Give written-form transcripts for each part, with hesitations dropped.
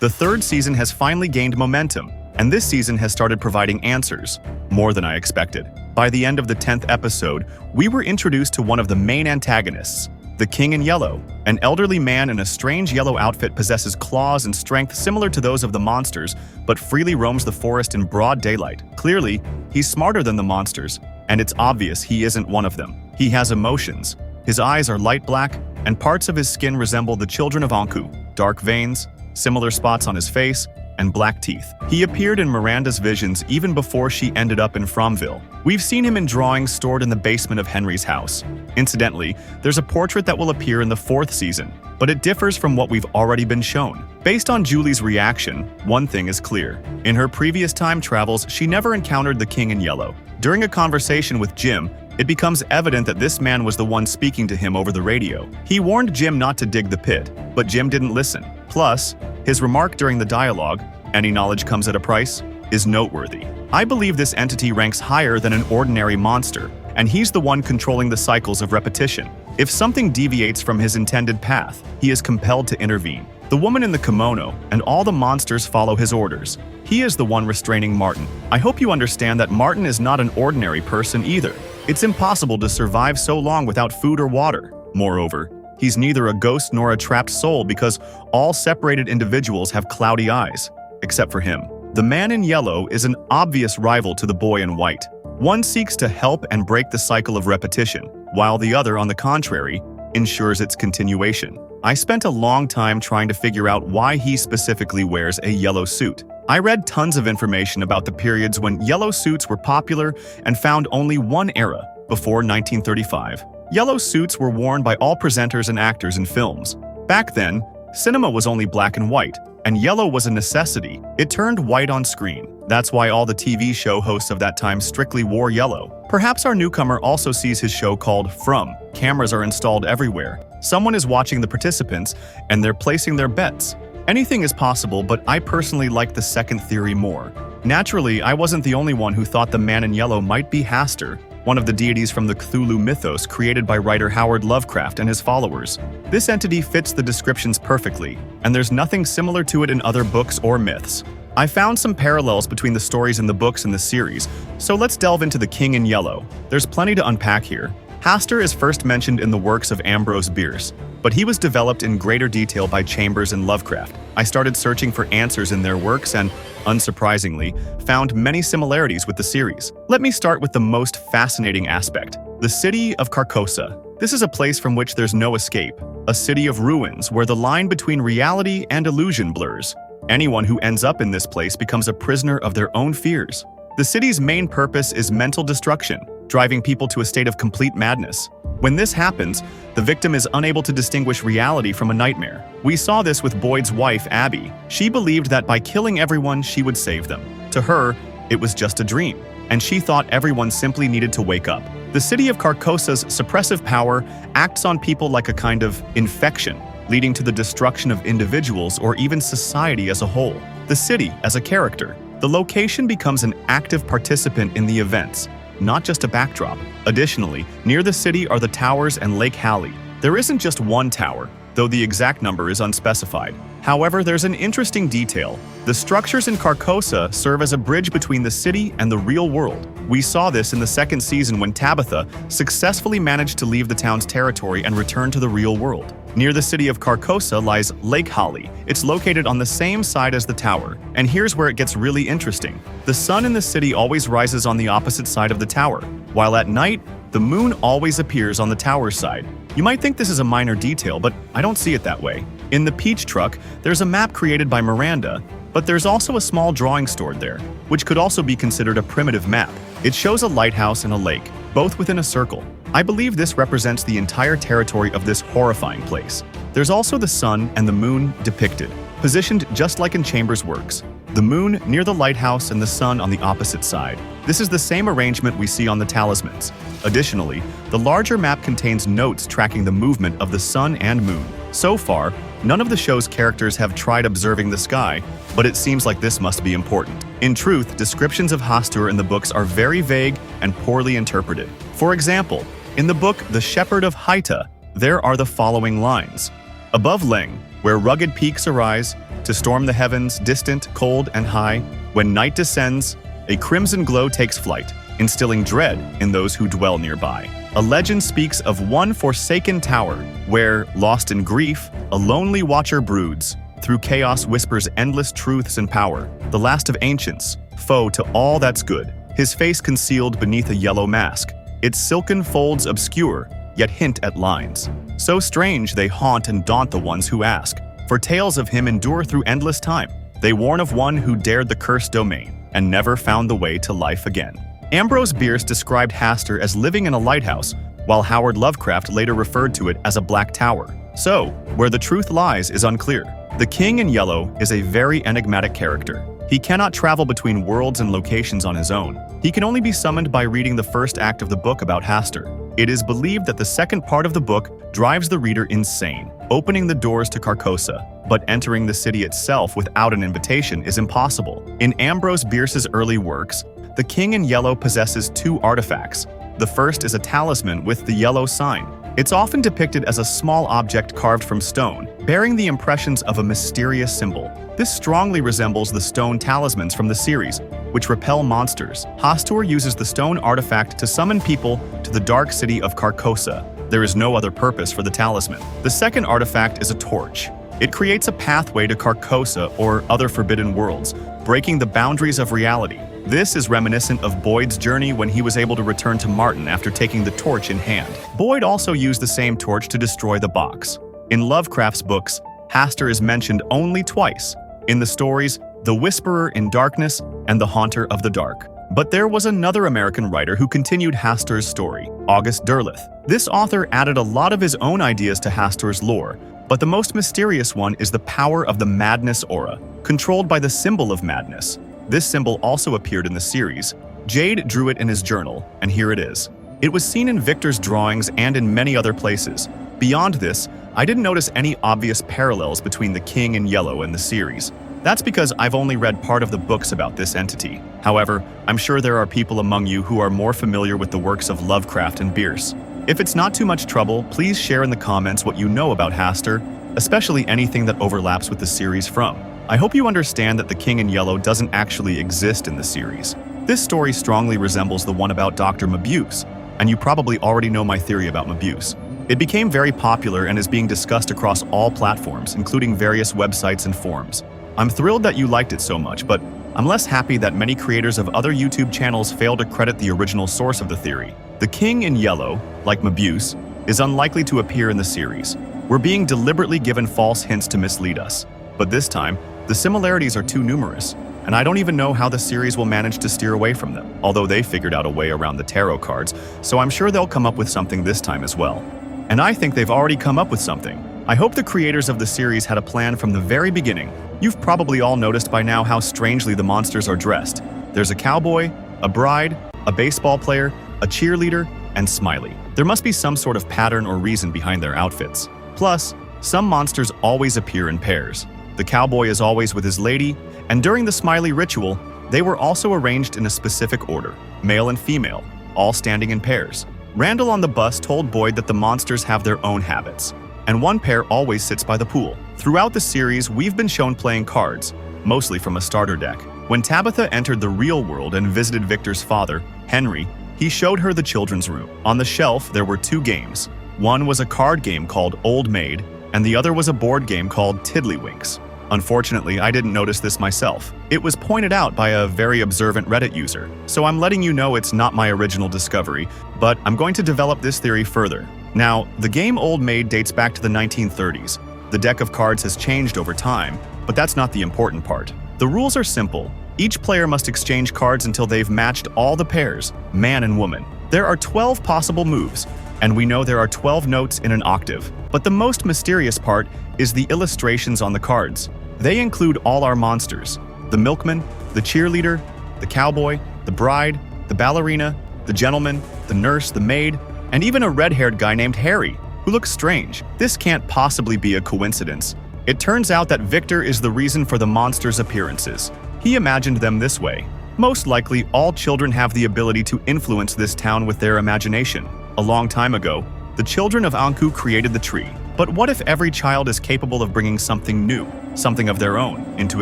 The third season has finally gained momentum, and this season has started providing answers, more than I expected. By the end of the 10th episode, we were introduced to one of the main antagonists, the King in Yellow. An elderly man in a strange yellow outfit possesses claws and strength similar to those of the monsters, but freely roams the forest in broad daylight. Clearly, he's smarter than the monsters, and it's obvious he isn't one of them. He has emotions. His eyes are light black, and parts of his skin resemble the children of Anku. Dark veins, similar spots on his face, and black teeth. He appeared in Miranda's visions even before she ended up in Fromville. We've seen him in drawings stored in the basement of Henry's house. Incidentally, there's a portrait that will appear in the 4th season, but it differs from what we've already been shown. Based on Julie's reaction, one thing is clear. In her previous time travels, she never encountered the King in Yellow. During a conversation with Jim, it becomes evident that this man was the one speaking to him over the radio. He warned Jim not to dig the pit, but Jim didn't listen. Plus, his remark during the dialogue, "Any knowledge comes at a price," is noteworthy. I believe this entity ranks higher than an ordinary monster, and he's the one controlling the cycles of repetition. If something deviates from his intended path, he is compelled to intervene. The woman in the kimono and all the monsters follow his orders. He is the one restraining Martin. I hope you understand that Martin is not an ordinary person either. It's impossible to survive so long without food or water. Moreover, he's neither a ghost nor a trapped soul because all separated individuals have cloudy eyes, except for him. The man in yellow is an obvious rival to the boy in white. One seeks to help and break the cycle of repetition, while the other, on the contrary, ensures its continuation. I spent a long time trying to figure out why he specifically wears a yellow suit. I read tons of information about the periods when yellow suits were popular and found only one era, before 1935. Yellow suits were worn by all presenters and actors in films. Back then, cinema was only black and white, and yellow was a necessity. It turned white on screen. That's why all the TV show hosts of that time strictly wore yellow. Perhaps our newcomer also sees his show called From. Cameras are installed everywhere. Someone is watching the participants, and they're placing their bets. Anything is possible, but I personally like the second theory more. Naturally, I wasn't the only one who thought the man in yellow might be Hastur, one of the deities from the Cthulhu mythos created by writer Howard Lovecraft and his followers. This entity fits the descriptions perfectly, and there's nothing similar to it in other books or myths. I found some parallels between the stories in the books and the series, so let's delve into the King in Yellow. There's plenty to unpack here. Hastur is first mentioned in the works of Ambrose Bierce, but he was developed in greater detail by Chambers and Lovecraft. I started searching for answers in their works and, unsurprisingly, found many similarities with the series. Let me start with the most fascinating aspect, the city of Carcosa. This is a place from which there's no escape, a city of ruins where the line between reality and illusion blurs. Anyone who ends up in this place becomes a prisoner of their own fears. The city's main purpose is mental destruction, driving people to a state of complete madness. When this happens, the victim is unable to distinguish reality from a nightmare. We saw this with Boyd's wife, Abby. She believed that by killing everyone, she would save them. To her, it was just a dream, and she thought everyone simply needed to wake up. The city of Carcosa's suppressive power acts on people like a kind of infection, leading to the destruction of individuals or even society as a whole. The city as a character. The location becomes an active participant in the events, not just a backdrop. Additionally, near the city are the towers and Lake Halley. There isn't just one tower, though the exact number is unspecified. However, there's an interesting detail. The structures in Carcosa serve as a bridge between the city and the real world. We saw this in the second season when Tabitha successfully managed to leave the town's territory and return to the real world. Near the city of Carcosa lies Lake Halley. It's located on the same side as the tower. And here's where it gets really interesting. The sun in the city always rises on the opposite side of the tower, while at night, the moon always appears on the tower's side. You might think this is a minor detail, but I don't see it that way. In the Peach Truck, there's a map created by Miranda, but there's also a small drawing stored there, which could also be considered a primitive map. It shows a lighthouse and a lake, both within a circle. I believe this represents the entire territory of this horrifying place. There's also the sun and the moon depicted, positioned just like in Chambers' works. The moon near the lighthouse and the sun on the opposite side. This is the same arrangement we see on the talismans. Additionally, the larger map contains notes tracking the movement of the sun and moon. So far, none of the show's characters have tried observing the sky, but it seems like this must be important. In truth, descriptions of Hastur in the books are very vague and poorly interpreted. For example, in the book The Shepherd of Haita, there are the following lines. Above Leng, where rugged peaks arise, To storm the heavens, distant, cold, and high, when night descends, a crimson glow takes flight, instilling dread in those who dwell nearby. A legend speaks of one forsaken tower, where, lost in grief, a lonely watcher broods. Through chaos whispers endless truths and power, the last of ancients, foe to all that's good, his face concealed beneath a yellow mask, its silken folds obscure, yet hint at lines. So strange they haunt and daunt the ones who ask, for tales of him endure through endless time. They warn of one who dared the cursed domain, and never found the way to life again. Ambrose Bierce described Hastur as living in a lighthouse, while Howard Lovecraft later referred to it as a black tower. So, where the truth lies is unclear. The King in Yellow is a very enigmatic character. He cannot travel between worlds and locations on his own. He can only be summoned by reading the first act of the book about Hastur. It is believed that the second part of the book drives the reader insane, opening the doors to Carcosa. But entering the city itself without an invitation is impossible. In Ambrose Bierce's early works, the King in Yellow possesses two artifacts. The first is a talisman with the yellow sign. It's often depicted as a small object carved from stone, bearing the impressions of a mysterious symbol. This strongly resembles the stone talismans from the series, which repel monsters. Hastur uses the stone artifact to summon people to the dark city of Carcosa. There is no other purpose for the talisman. The second artifact is a torch. It creates a pathway to Carcosa or other forbidden worlds, breaking the boundaries of reality. This is reminiscent of Boyd's journey when he was able to return to Martin after taking the torch in hand. Boyd also used the same torch to destroy the box. In Lovecraft's books, Hastur is mentioned only twice. In the stories, The Whisperer in Darkness and The Haunter of the Dark. But there was another American writer who continued Hastur's story, August Derleth. This author added a lot of his own ideas to Hastur's lore, but the most mysterious one is the power of the Madness Aura, controlled by the symbol of madness. This symbol also appeared in the series. Jade drew it in his journal, and here it is. It was seen in Victor's drawings and in many other places. Beyond this, I didn't notice any obvious parallels between the King in Yellow and the series. That's because I've only read part of the books about this entity. However, I'm sure there are people among you who are more familiar with the works of Lovecraft and Bierce. If it's not too much trouble, please share in the comments what you know about Hastur, especially anything that overlaps with the series from. I hope you understand that the King in Yellow doesn't actually exist in the series. This story strongly resembles the one about Dr. Mabuse, and you probably already know my theory about Mabuse. It became very popular and is being discussed across all platforms, including various websites and forums. I'm thrilled that you liked it so much, but I'm less happy that many creators of other YouTube channels fail to credit the original source of the theory. The King in Yellow, like Mabuse, is unlikely to appear in the series. We're being deliberately given false hints to mislead us. But this time, the similarities are too numerous, and I don't even know how the series will manage to steer away from them, although they figured out a way around the tarot cards, so I'm sure they'll come up with something this time as well. And I think they've already come up with something. I hope the creators of the series had a plan from the very beginning. You've probably all noticed by now how strangely the monsters are dressed. There's a cowboy, a bride, a baseball player, a cheerleader, and Smiley. There must be some sort of pattern or reason behind their outfits. Plus, some monsters always appear in pairs. The cowboy is always with his lady, and during the Smiley ritual, they were also arranged in a specific order, male and female, all standing in pairs. Randall on the bus told Boyd that the monsters have their own habits, and one pair always sits by the pool. Throughout the series, we've been shown playing cards, mostly from a starter deck. When Tabitha entered the real world and visited Victor's father, Henry, he showed her the children's room. On the shelf, there were two games. One was a card game called Old Maid, and the other was a board game called Tiddlywinks. Unfortunately, I didn't notice this myself. It was pointed out by a very observant Reddit user, so I'm letting you know it's not my original discovery, but I'm going to develop this theory further. Now, the game Old Maid dates back to the 1930s. The deck of cards has changed over time, but that's not the important part. The rules are simple. Each player must exchange cards until they've matched all the pairs, man and woman. There are 12 possible moves, and we know there are 12 notes in an octave. But the most mysterious part is the illustrations on the cards. They include all our monsters: the milkman, the cheerleader, the cowboy, the bride, the ballerina, the gentleman, the nurse, the maid, and even a red-haired guy named Harry, who looks strange. This can't possibly be a coincidence. It turns out that Victor is the reason for the monsters' appearances. He imagined them this way. Most likely, all children have the ability to influence this town with their imagination. A long time ago, the children of Anku created the tree. But what if every child is capable of bringing something new? something of their own, into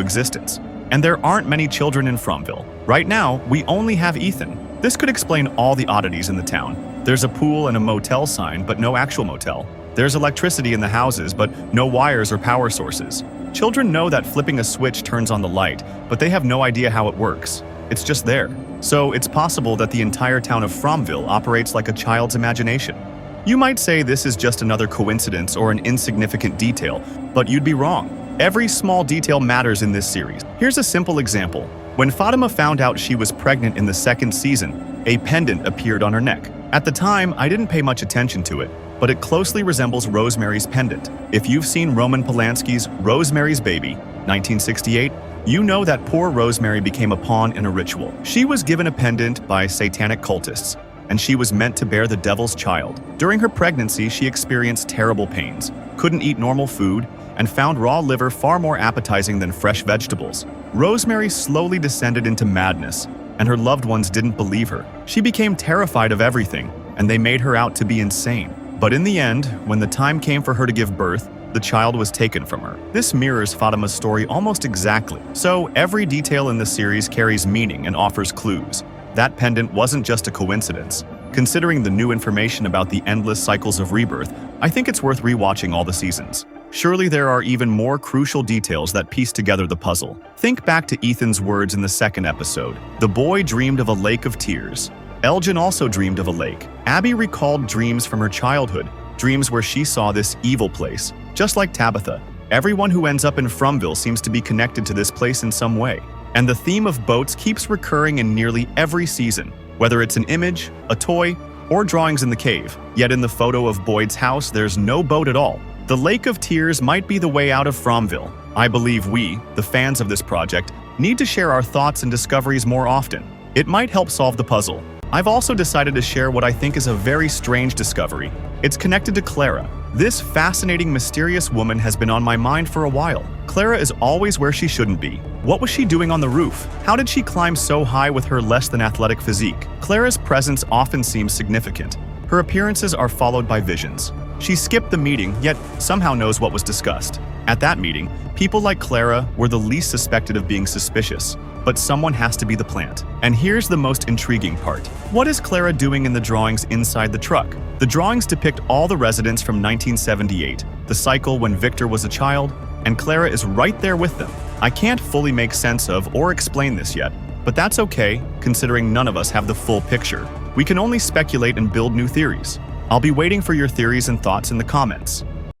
existence. And there aren't many children in Fromville. Right now, we only have Ethan. This could explain all the oddities in the town. There's a pool and a motel sign, but no actual motel. There's electricity in the houses, but no wires or power sources. Children know that flipping a switch turns on the light, but they have no idea how it works. It's just there. So it's possible that the entire town of Fromville operates like a child's imagination. You might say this is just another coincidence or an insignificant detail, but you'd be wrong. Every small detail matters in this series. Here's a simple example. When Fatima found out she was pregnant in the second season, a pendant appeared on her neck. At the time, I didn't pay much attention to it, but it closely resembles Rosemary's pendant. If you've seen Roman Polanski's Rosemary's Baby, 1968, you know that poor Rosemary became a pawn in a ritual. She was given a pendant by satanic cultists, and she was meant to bear the devil's child. During her pregnancy, she experienced terrible pains, couldn't eat normal food, and found raw liver far more appetizing than fresh vegetables. Rosemary slowly descended into madness, and her loved ones didn't believe her. She became terrified of everything, and they made her out to be insane. But in the end, when the time came for her to give birth, the child was taken from her. This mirrors Fatima's story almost exactly. So every detail in the series carries meaning and offers clues. That pendant wasn't just a coincidence. Considering the new information about the endless cycles of rebirth, I think it's worth rewatching all the seasons. Surely there are even more crucial details that piece together the puzzle. Think back to Ethan's words in the second episode. The boy dreamed of a lake of tears. Elgin also dreamed of a lake. Abby recalled dreams from her childhood, dreams where she saw this evil place. Just like Tabitha, everyone who ends up in Fromville seems to be connected to this place in some way. And the theme of boats keeps recurring in nearly every season, whether it's an image, a toy, or drawings in the cave. Yet in the photo of Boyd's house, there's no boat at all. The Lake of Tears might be the way out of Fromville. I believe we, the fans of this project, need to share our thoughts and discoveries more often. It might help solve the puzzle. I've also decided to share what I think is a very strange discovery. It's connected to Clara. This fascinating, mysterious woman has been on my mind for a while. Clara is always where she shouldn't be. What was she doing on the roof? How did she climb so high with her less than athletic physique? Clara's presence often seems significant. Her appearances are followed by visions. She skipped the meeting, yet somehow knows what was discussed. At that meeting, people like Clara were the least suspected of being suspicious. But someone has to be the plant. And here's the most intriguing part. What is Clara doing in the drawings inside the truck? The drawings depict all the residents from 1978, the cycle when Victor was a child, and Clara is right there with them. I can't fully make sense of or explain this yet, but that's okay, considering none of us have the full picture. We can only speculate and build new theories. I'll be waiting for your theories and thoughts in the comments.